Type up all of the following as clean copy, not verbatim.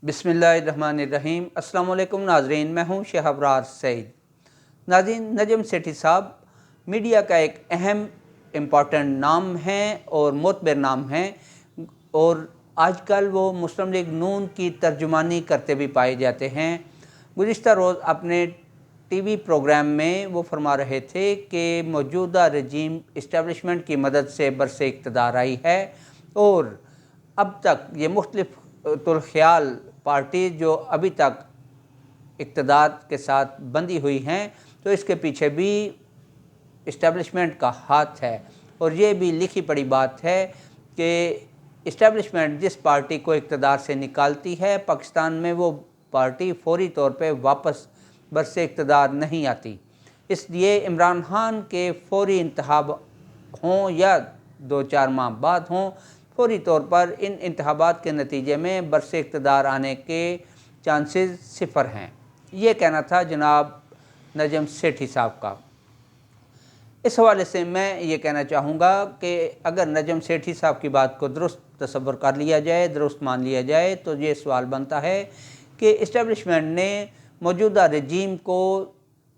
बिस्मिल्लाहिर्रहमानिर्रहीम। अस्सलाम वालेकुम नाज़रीन, मैं हूँ शहबरार सईद। नाज़रीन, नजम सेठी साहब मीडिया का एक अहम इम्पॉर्टेंट नाम है और मोतबर नाम है, और आजकल वो मुस्लिम लीग नून की तर्जुमानी करते भी पाए जाते हैं। गुज़िश्ता रोज़ अपने टीवी प्रोग्राम में वो फरमा रहे थे कि मौजूदा रजीम इस्टेब्लिशमेंट की मदद से बरसे इक़्तिदार आई है, और अब तक ये मुख्तलिफ तुल-ख़याल पार्टी जो अभी तक इक़्तिदार के साथ बंधी हुई हैं, तो इसके पीछे भी इस्टेब्लिशमेंट का हाथ है। और ये भी लिखी पड़ी बात है कि इस्टेब्लिशमेंट जिस पार्टी को इक़्तिदार से निकालती है, पाकिस्तान में वो पार्टी फौरी तौर पे वापस बरसे इक़्तिदार नहीं आती। इसलिए इमरान खान के फौरी इंतखाब हों या 2-4 माह बाद हों, फौरी तौर पर इन इंतखाबात के नतीजे में बरसे इक़्तिदार आने के चांसेस सिफर हैं। ये कहना था जनाब नजम सेठी साहब का। इस हवाले से मैं ये कहना चाहूँगा कि अगर नजम सेठी साहब की बात को दुरुस्त तसव्वुर कर लिया जाए, दुरुस्त मान लिया जाए, तो ये सवाल बनता है कि इस्टेब्लिशमेंट ने मौजूदा रजीम को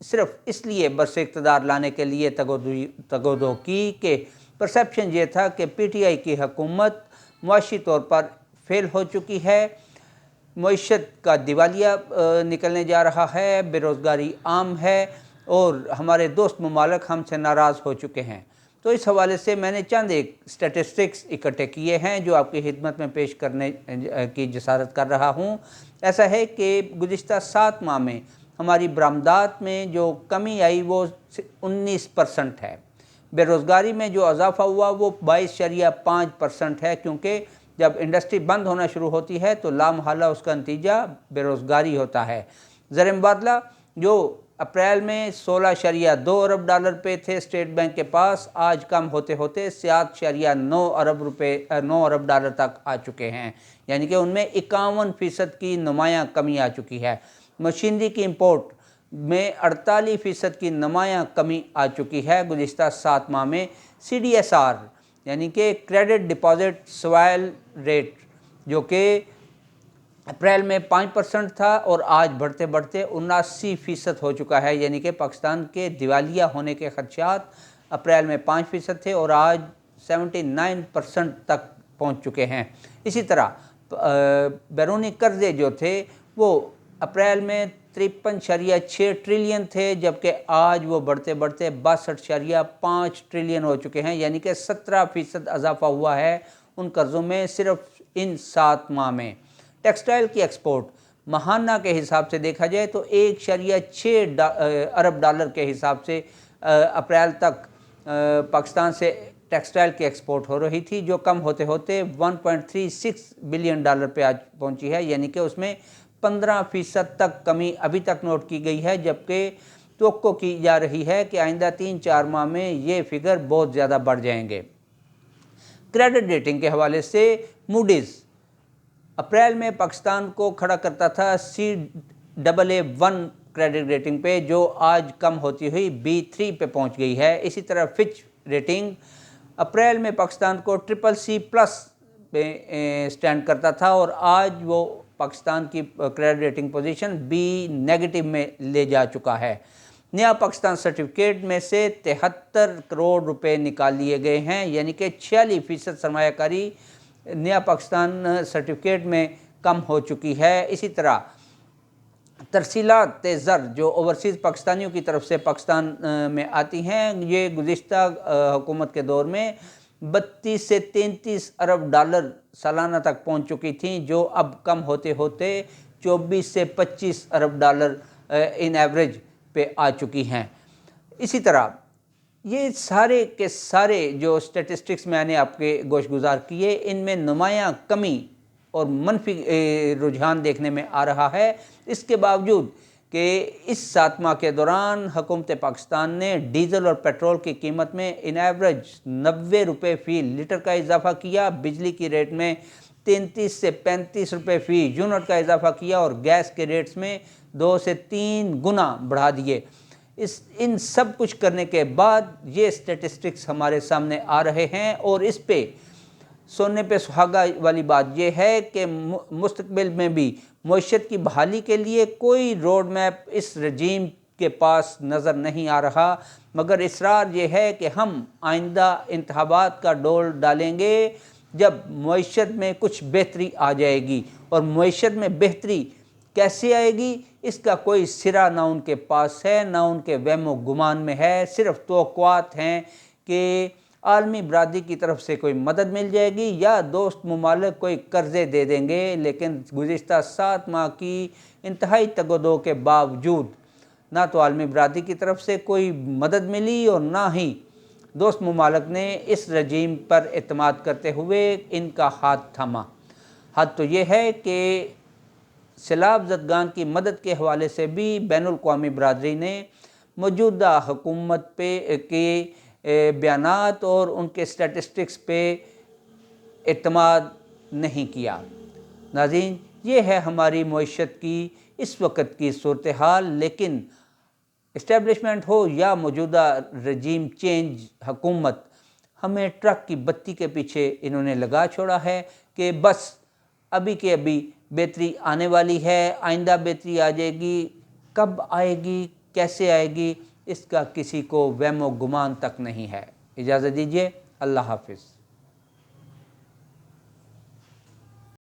सिर्फ़ इसलिए बरसे इक़्तिदार लाने के लिए तगोदो की कि परसेप्शन ये था कि PTI की हुकूमत मुआशी तौर पर फेल हो चुकी है, मईशत का दिवालिया निकलने जा रहा है, बेरोज़गारी आम है और हमारे दोस्त ममालिक हमसे नाराज़ हो चुके हैं। तो इस हवाले से मैंने चंद एक स्टैटिस्टिक्स इकट्ठे किए हैं जो आपकी खिदमत में पेश करने की जसारत कर रहा हूँ। ऐसा है कि गुज़िश्ता 7 माह में हमारी बरामदात में जो कमी आई वो 19% है। बेरोज़गारी में जो इजाफ़ा हुआ वो 22.5% है, क्योंकि जब इंडस्ट्री बंद होना शुरू होती है तो लामहला उसका नतीजा बेरोज़गारी होता है। ज़र मुबादला जो अप्रैल में 16.2 अरब डॉलर पे थे स्टेट बैंक के पास, आज कम होते होते 7.9 अरब डॉलर तक आ चुके हैं, यानी कि उनमें 51% की नुमायाँ कमी आ चुकी है। मशीनरी की इंपोर्ट में 48% की नुमायाँ कमी आ चुकी है गुज़िश्ता 7 माह में। CDSR यानी कि क्रेडिट डिपॉजिट स्वैल रेट, जो कि अप्रैल में 5% था और आज बढ़ते बढ़ते 79% हो चुका है, यानी कि पाकिस्तान के दिवालिया होने के खदशात अप्रैल में 5% थे और आज 79% तक पहुंच चुके हैं। इसी तरह बैरूनी कर्जे जो थे वो अप्रैल में 53.6 ट्रिलियन थे, जबकि आज वो बढ़ते बढ़ते 62.5 ट्रिलियन हो चुके हैं, यानी कि 17% इजाफा हुआ है उन कर्ज़ों में सिर्फ इन 7 माह में। टेक्सटाइल की एक्सपोर्ट माहाना के हिसाब से देखा जाए तो 1.6 अरब डॉलर के हिसाब से अप्रैल तक पाकिस्तान से टेक्सटाइल की एक्सपोर्ट हो रही थी, जो कम होते होते 1.36 बिलियन डॉलर पे आज पहुंची है, यानी कि उसमें 15% तक कमी अभी तक नोट की गई है, जबकि तवक्को की जा रही है कि आइंदा 3-4 माह में ये फिगर बहुत ज़्यादा बढ़ जाएंगे। क्रेडिट रेटिंग के हवाले से मूडीज़ अप्रैल में पाकिस्तान को खड़ा करता था Caa1 क्रेडिट रेटिंग पे, जो आज कम होती हुई B3 पे पहुंच गई है। इसी तरह फिच रेटिंग अप्रैल में पाकिस्तान को CCC+ पे स्टैंड करता था और आज वो पाकिस्तान की क्रेडिट रेटिंग पोजीशन B- में ले जा चुका है। नया पाकिस्तान सर्टिफिकेट में से 73 करोड़ रुपए निकाल लिए गए हैं, यानी कि 46% सरमायाकारी नया पाकिस्तान सर्टिफिकेट में कम हो चुकी है। इसी तरह तरसीलात ज़र जो ओवरसीज़ पाकिस्तानियों की तरफ से पाकिस्तान में आती हैं, ये गुज़िश्ता हुकूमत के दौर में 32 से 33 अरब डॉलर सालाना तक पहुंच चुकी थी, जो अब कम होते होते 24 से 25 अरब डॉलर इन एवरेज पे आ चुकी हैं। इसी तरह ये सारे के सारे जो स्टैटिस्टिक्स मैंने आपके गोशगुजार किए, इनमें नुमायाँ कमी और मनफी रुझान देखने में आ रहा है। इसके बावजूद कि इस 7 माह के दौरान हुकूमत पाकिस्तान ने डीज़ल और पेट्रोल की कीमत में इन एवरेज 90 रुपये फ़ी लीटर का इजाफ़ा किया, बिजली की रेट में 33 से 35 रुपये फ़ी यूनिट का इजाफ़ा किया और गैस के रेट्स में 2 से 3 गुना बढ़ा दिए। इन सब कुछ करने के बाद ये स्टैटिस्टिक्स हमारे सामने आ रहे हैं और इस पे سونے پہ سہاگا والی بات یہ ہے کہ مستقبل میں بھی معیشت کی بحالی کے لیے کوئی روڈ میپ اس رجیم کے پاس نظر نہیں آ رہا، مگر اصرار یہ ہے کہ ہم آئندہ انتخابات کا ڈول ڈالیں گے جب معیشت میں کچھ بہتری آ جائے گی، اور معیشت میں بہتری کیسے آئے گی اس کا کوئی سرا نہ ان کے پاس ہے نہ ان کے وہم و گمان میں ہے، صرف توقعات ہیں کہ عالمی برادری کی طرف سے کوئی مدد مل جائے گی یا دوست ممالک کوئی قرضے دے دیں گے، لیکن گزشتہ 7 ماہ کی انتہائی تگ و دو کے باوجود نہ تو عالمی برادری کی طرف سے کوئی مدد ملی اور نہ ہی دوست ممالک نے اس رجیم پر اعتماد کرتے ہوئے ان کا ہاتھ تھاما۔ حد تو یہ ہے کہ سیلاب زدگان کی مدد کے حوالے سے بھی بین الاقوامی برادری نے موجودہ حکومت کے بیانات اور ان کے اسٹیٹسٹکس پہ اعتماد نہیں کیا۔ ناظرین، یہ ہے ہماری معیشت کی اس وقت کی صورتحال، لیکن اسٹیبلشمنٹ ہو یا موجودہ رجیم چینج حکومت، ہمیں ٹرک کی بتی کے پیچھے انہوں نے لگا چھوڑا ہے کہ بس ابھی کے ابھی بہتری آنے والی ہے، آئندہ بہتری آ جائے گی، کب آئے گی کیسے آئے گی اس کا کسی کو وہم و گمان تک نہیں ہے۔ اجازت دیجیے، اللہ حافظ۔